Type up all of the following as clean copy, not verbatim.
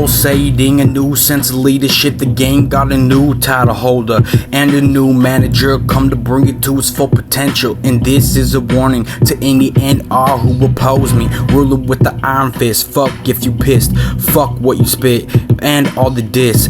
pulsating, a new sense of leadership. The game got a new title holder and a new manager come to bring it to its full potential. And this is a warning to any and all who oppose me, ruling with the iron fist. Fuck if you pissed, fuck what you spit, and all the diss.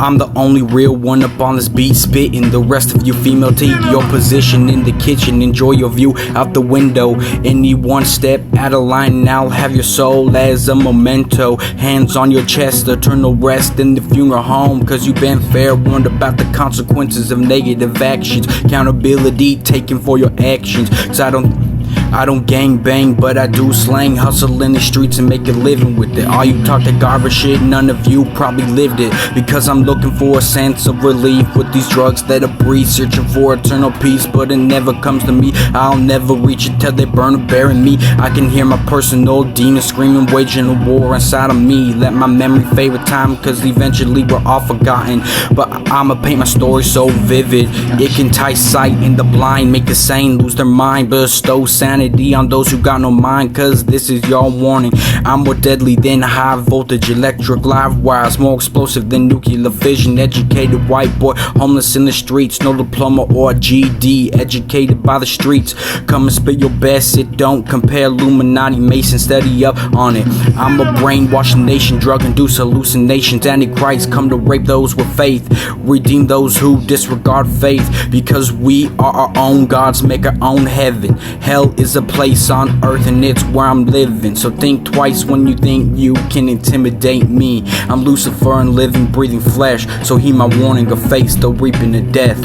I'm the only real one up on this beat, spitting. The rest of you female, take your position in the kitchen, enjoy your view out the window. Any one step out of line, now have your soul as a memento. Hands on your chest, eternal rest in the funeral home, cause you've been fair warned about the consequences of negative actions. Accountability taken for your actions, cause I don't gang bang, but I do slang, hustle in the streets and make a living with it. All you talk that garbage shit, none of you probably lived it, because I'm looking for a sense of relief with these drugs that I breathe, searching for eternal peace, but it never comes to me. I'll never reach it till they burn or bury me. I can hear my personal demons screaming, waging a war inside of me. Let my memory fade with time, cause eventually we're all forgotten, but I'ma paint my story so vivid it can tie sight in the blind, make the sane lose their mind, bestow sanity on those who got no mind, cause this is your warning. I'm more deadly than high voltage electric live wires, more explosive than nuclear fission. Educated white boy, homeless in the streets, no diploma or GD, educated by the streets. Come and spit your best, it don't compare. Illuminati Mason, study up on it. I'm a brainwashing nation, drug-induced hallucinations. Antichrist come to rape those with faith, redeem those who disregard faith, because we are our own gods, make our own heaven. Hell is a place on earth and it's where I'm living, so think twice when you think you can intimidate me. I'm Lucifer and living, breathing flesh, so heed my warning of fate, still reaping the death.